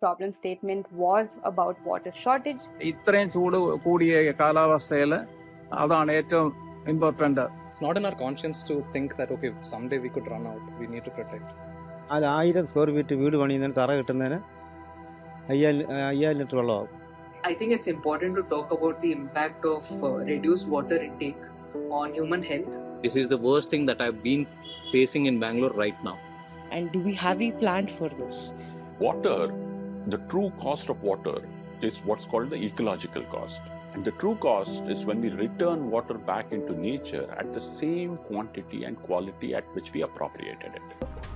problem statement was about water shortage. ഇത്രയും ചൂട് കൂടിയ കാലാവസ്ഥയിൽ അതാണ് ഏറ്റവും important. It's not in our conscience to think that okay, someday we could run out, we need to protect. അതിൽ 1000 square feet വീട് പണിയുന്നതിന് തറ കിട്ടുന്നതിന് 5000 litre വെള്ളമാകും. I think it's important to talk about the impact of reduced water intake on human health. This is the worst thing that I've been facing in Bangalore right now. And do we have a plan for this? Water, the true cost of water is what's called the ecological cost. And the true cost is when we return water back into nature at the same quantity and quality at which we appropriated it.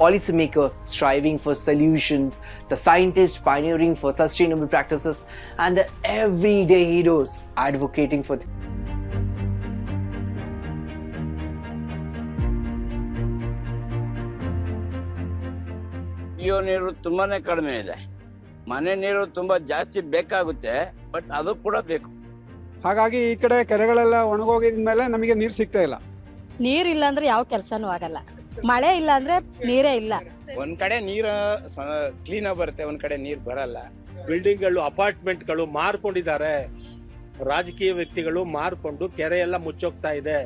Policymaker striving for solutions, the scientist pioneering for sustainable practices, and the everyday heroes advocating for ಕುಡಿಯೋ ನೀರು ತುಂಬಾನೇ ಕಡಿಮೆ ಇದೆ. ಮನೆ ನೀರು ತುಂಬಾ ಜಾಸ್ತಿ ಬೇಕಾಗುತ್ತೆ, ಬಟ್ ಅದು ಕೂಡ ಬೇಕು. ಹಾಗಾಗಿ ಈ ಕಡೆ ಕೆರೆಗಳೆಲ್ಲ ಒಣಗೋಗಿದ ಮೇಲೆ ನಮಗೆ ನೀರು ಸಿಗ್ತಾ ಇಲ್ಲ. ನೀರಿಲ್ಲ ಅಂದ್ರೆ ಯಾವ ಕೆಲಸನೂ ಆಗಲ್ಲ. ಮಳೆ ಇಲ್ಲ ಅಂದ್ರೆ ನೀರೇ ಇಲ್ಲ. ಒಂದ್ ಕಡೆ ನೀರು ಕ್ಲೀನ್ ಆಗಿ ಬರುತ್ತೆ, ಒಂದ್ ಕಡೆ ನೀರು ಬರಲ್ಲ. ಬಿಲ್ಡಿಂಗ್ಗಳು, ಅಪಾರ್ಟ್ಮೆಂಟ್ಗಳು ಮಾರ್ಕೊಂಡಿದ್ದಾರೆ. ರಾಜಕೀಯ ವ್ಯಕ್ತಿಗಳು ಮಾರ್ಕೊಂಡು ಕೆರೆ ಎಲ್ಲ ಮುಚ್ಚೋಗ್ತಾ ಇದೆ.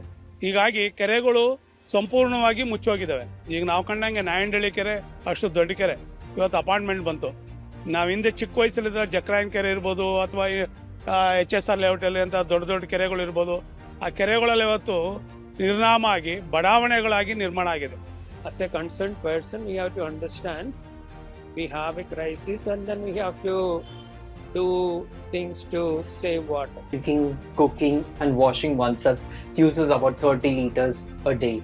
ಹೀಗಾಗಿ ಕೆರೆಗಳು ಸಂಪೂರ್ಣವಾಗಿ ಮುಚ್ಚೋಗಿದ್ದಾವೆ. ಈಗ ನಾವು ಕಂಡಂಗೆ ನಾಯಂಡಳ್ಳಿ ಕೆರೆ ಅಷ್ಟು ದೊಡ್ಡ ಕೆರೆ, ಇವತ್ತು ಅಪಾರ್ಟ್ಮೆಂಟ್ ಬಂತು. ನಾವು ಹಿಂದೆ ಚಿಕ್ಕ ವಯಸ್ಸಲ್ಲಿದ್ದ ಜಕ್ರಾಯನ್ ಕೆರೆ ಇರ್ಬೋದು, ಅಥವಾ HSR ಲೇಔಟಲ್ಲಿ ಅಂತ ದೊಡ್ಡ ದೊಡ್ಡ ಕೆರೆಗಳು ಇರ್ಬೋದು. ಆ ಕೆರೆಗಳಲ್ಲಿ ಇವತ್ತು ನಿರ್ನಾಮ ಆಗಿ ಬಡಾವಣೆಗಳಾಗಿ ನಿರ್ಮಾಣ ಆಗಿದೆ. As a concerned person, we have to understand we have a crisis and then we have to do things to save water. drinking, cooking, and washing oneself uses about 30 liters a day.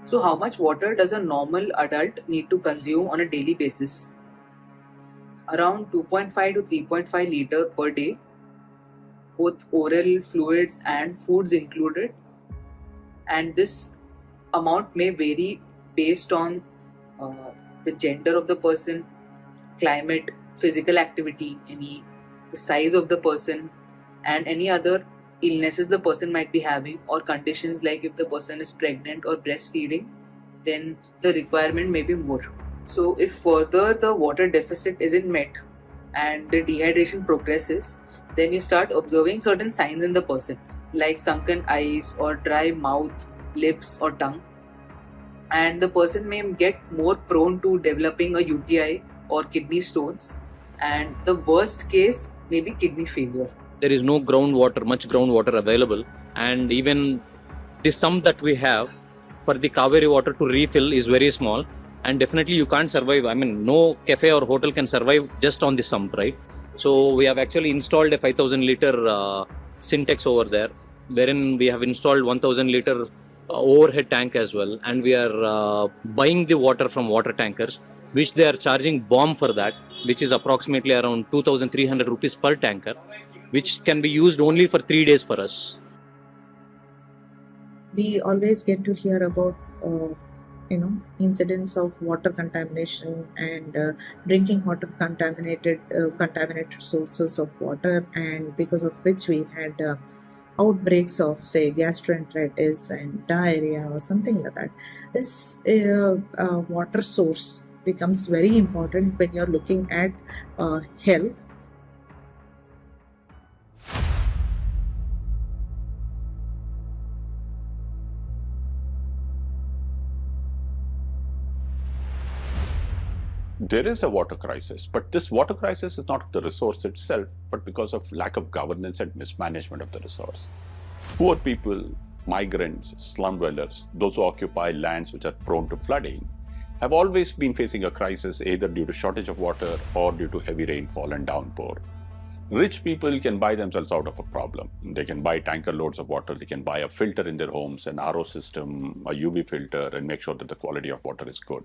So how much water does a normal adult need to consume on a daily basis? Around 2.5 to 3.5 liter per day, both oral fluids and foods included. And this amount may vary based on the gender of the person, climate, physical activity, the size of the person, and any other illnesses the person might be having, or conditions like if the person is pregnant or breastfeeding, then the requirement may be more. So if further the water deficit isn't met and the dehydration progresses, then you start observing certain signs in the person, like sunken eyes or dry mouth, lips or tongue, and the person may get more prone to developing a UTI or kidney stones, and the worst case may be kidney failure. There is no groundwater, much groundwater available, and even the sump that we have for the Kaveri water to refill is very small, and definitely you can't survive. I mean, no cafe or hotel can survive just on the sump, right? So we have actually installed a 5,000 liter Syntex over there, wherein we have installed 1,000 liter overhead tank as well, and we are buying the water from water tankers, which they are charging bomb for that, which is approximately around 2,300 rupees per tanker, which can be used only for 3 days for us. We always get to hear about incidents of water contamination and drinking water contaminated sources of water, and because of which we had outbreaks of, say, gastroenteritis and diarrhea or something like that. This water source becomes very important when you're looking at health. There is a water crisis, but this water crisis is not of the resource itself, but because of lack of governance and mismanagement of the resource. Poor people, migrants, slum dwellers, those who occupy lands which are prone to flooding, have always been facing a crisis either due to shortage of water or due to heavy rainfall and downpour. Rich people can buy themselves out of a problem. They can buy tanker loads of water, they can buy a filter in their homes, an RO system, a UV filter, and make sure that the quality of water is good.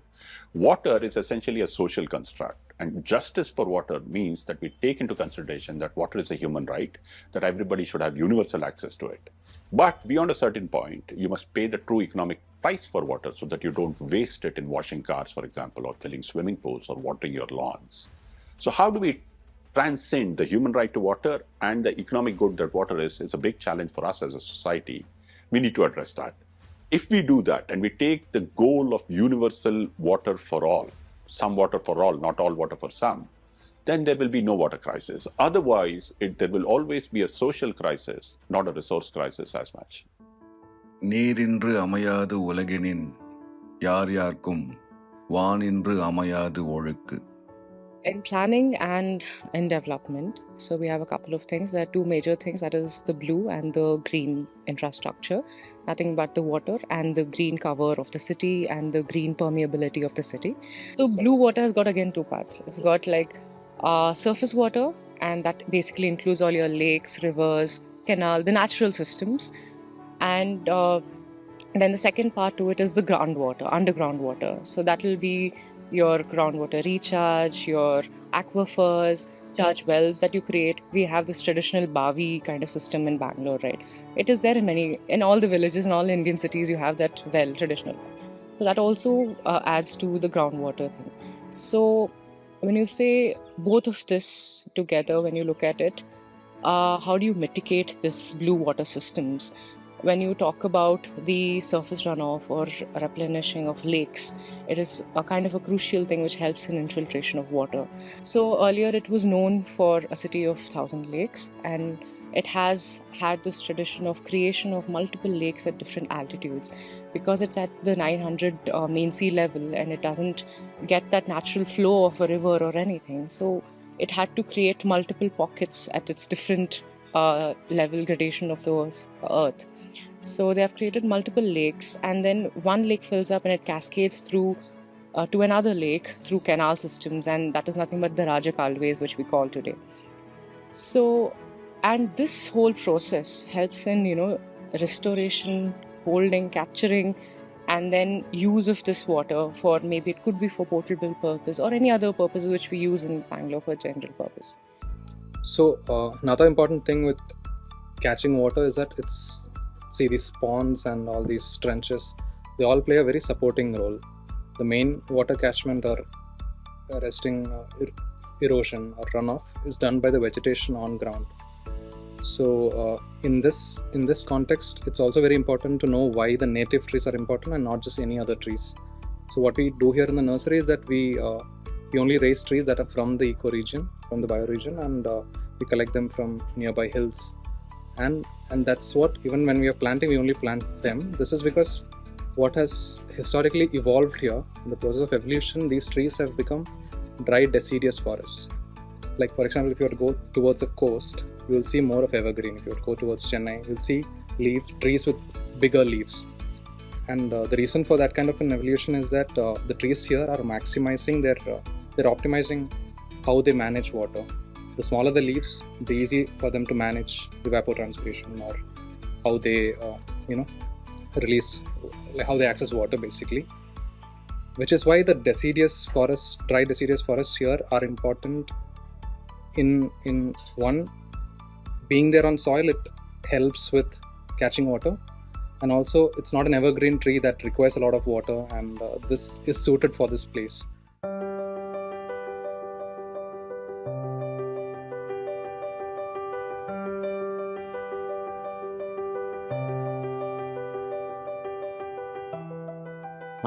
Water is essentially a social construct, and justice for water means that we take into consideration that water is a human right, that everybody should have universal access to it. But beyond a certain point, you must pay the true economic price for water so that you don't waste it in washing cars, for example, or filling swimming pools or watering your lawns. So how do we transcend the human right to water and the economic good that water is a big challenge for us as a society. We need to address that. If we do that and we take the goal of universal water for all, some water for all, not all water for some, then there will be no water crisis. Otherwise, there will always be a social crisis, not a resource crisis as much. நீரின்று அமையாது உலகினின் யார் யார்க்கும் வானின்று அமையாது ஒழுக்கு. In planning and in development, so we have a couple of things. There are two major things, that is the blue and the green infrastructure. Nothing but the water and the green cover of the city and the green permeability of the city. So blue water has got again two parts. It's got like surface water, and that basically includes all your lakes, rivers, canal, the natural systems. And then the second part to it is the groundwater, underground water. So that will be your groundwater recharge, your aquifers, charge wells that you create. We have this traditional Bavi kind of system in Bangalore, right? It is there in all the villages, in all Indian cities, you have that well, traditional. So that also adds to the groundwater thing. So when you say both of this together, when you look at it, how do you mitigate this blue water systems? When you talk about the surface runoff or replenishing of lakes, it is a kind of a crucial thing which helps in infiltration of water. So earlier it was known for a city of 1,000 lakes, and it has had this tradition of creation of multiple lakes at different altitudes, because it's at the 900 main sea level and it doesn't get that natural flow of a river or anything. So it had to create multiple pockets at its different level gradation of the earth. So they have created multiple lakes, and then one lake fills up and it cascades through to another lake through canal systems, and that is nothing but the Raja Kalways, which we call today. So, and this whole process helps in, restoration, holding, capturing, and then use of this water for maybe it could be for potable purpose or any other purposes which we use in Bangalore for general purpose. So another important thing with catching water is that these ponds and all these trenches, they all play a very supporting role. The main water catchment or arresting erosion or runoff is done by the vegetation on ground. So in this context, it's also very important to know why the native trees are important and not just any other trees. So what we do here in the nursery is that we only raise trees that are from the ecoregion, from the bioregion, and we collect them from nearby hills. And that's what, even when we are planting, we only plant them. This is because what has historically evolved here, in the process of evolution, these trees have become dry deciduous forests. Like for example, if you were to go towards the coast, you will see more of evergreen. If you were to go towards Chennai, you'll see trees with bigger leaves. And the reason for that kind of an evolution is that the trees here are maximizing they're optimizing how they manage water. The smaller the leaves, the easy for them to manage evapotranspiration, or how they, release, like how they access water basically. Which is why the deciduous forests, dry deciduous forests here are important in one, being there on soil, it helps with catching water. And also it's not an evergreen tree that requires a lot of water, and this is suited for this place.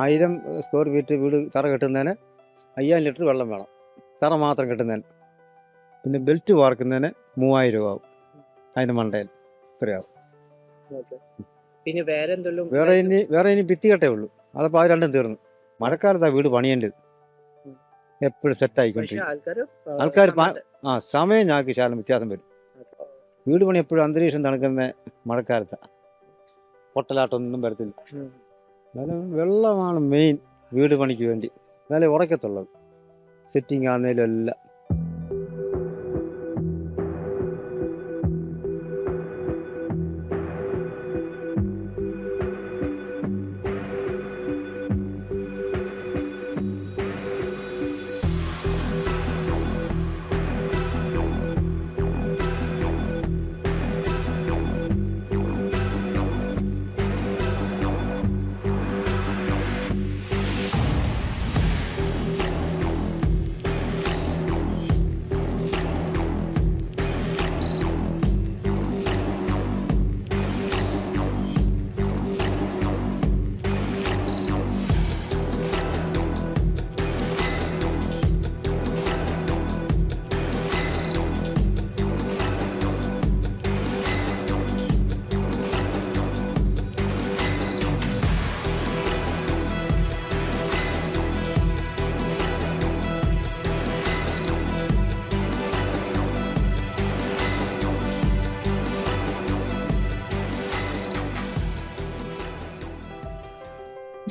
ആയിരം square feet വീട് തറ കെട്ടുന്നതിന് 5000 litre വെള്ളം വേണം, തറ മാത്രം കെട്ടുന്നതിന്. പിന്നെ belt വാർക്കുന്നതിന് 3000 രൂപ ആവും, അതിന് മണ്ടയിൽ ഇത്രയാവും. പിന്നെ വേറെ ഇനി ഭിത്തി കെട്ടേ ഉള്ളൂ, അതപ്പോൾ അത് രണ്ടും തീർന്നു. മഴക്കാലത്താണ് വീട് പണിയേണ്ടത്, എപ്പോഴും സെറ്റായിക്കൊണ്ടിരിക്കും ആൾക്കാർ. സമയം ഞങ്ങൾക്ക് ശാലം വ്യത്യാസം വരും. വീട് പണി എപ്പോഴും അന്തരീക്ഷം തണുക്കുന്ന മഴക്കാലത്താണ്, പൊട്ടലാട്ടൊന്നും വരത്തില്ല. എന്നാലും വെള്ളമാണ് മെയിൻ വീട് പണിക്ക് വേണ്ടി, എന്നാലേ ഉറക്കത്തുള്ളത്. സെറ്റിങ് ആണെങ്കിലും എല്ലാം.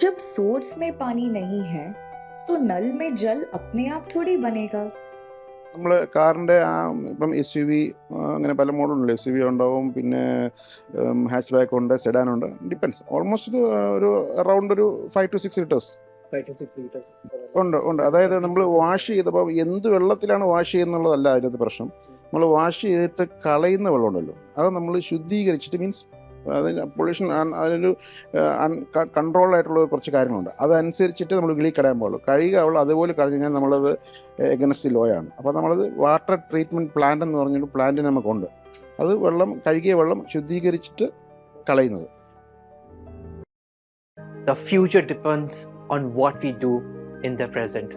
जब सोर्स में पानी नहीं है तो नल में जल अपने आप थोड़ी बनेगा. നമ്മൾ കാറിൻ്റെ ഇപ്പം SUV അങ്ങനെ പല മോഡലുണ്ട്. SUV ഉണ്ടാവും, പിന്നെ ഹാച്ച് ബാക്ക് ഉണ്ട്, സെഡാൻ ഉണ്ട്, ഡിപ്പെൻസ്. ഓൾമോസ്റ്റ് ഒരു അറൗണ്ട് ഒരു 5 to 6 ലിറ്റേഴ്സ് ഉണ്ട്. അതായത് നമ്മൾ വാഷ് ചെയ്തപ്പോൾ എന്ത് വെള്ളത്തിലാണ് വാഷ് ചെയ്യുന്നുള്ളതല്ല അതിനകത്ത് പ്രശ്നം. നമ്മൾ വാഷ് ചെയ്തിട്ട് കളയുന്ന വെള്ളമുണ്ടല്ലോ, അത് നമ്മൾ ശുദ്ധീകരിച്ചിട്ട്, മീൻസ് അതിന് പൊല്യൂഷൻ, അതിനൊരു കൺട്രോൾഡ് ആയിട്ടുള്ള കുറച്ച് കാര്യങ്ങളുണ്ട്. അതനുസരിച്ചിട്ട് നമ്മൾ കിളി കളയാൻ പാടുള്ളൂ. കഴുകുക വെള്ളം അതുപോലെ കളഞ്ഞു കഴിഞ്ഞാൽ നമ്മളത് എഗനസ്റ്റ് ലോ ആണ്. അപ്പോൾ നമ്മളത് വാട്ടർ ട്രീറ്റ്മെൻറ്റ് പ്ലാന്റ് എന്ന് പറഞ്ഞൊരു പ്ലാന്റ് നമുക്കുണ്ട്. അത് വെള്ളം, കഴുകിയ വെള്ളം ശുദ്ധീകരിച്ചിട്ട് കളയുന്നത്. The future depends on what we do in the present.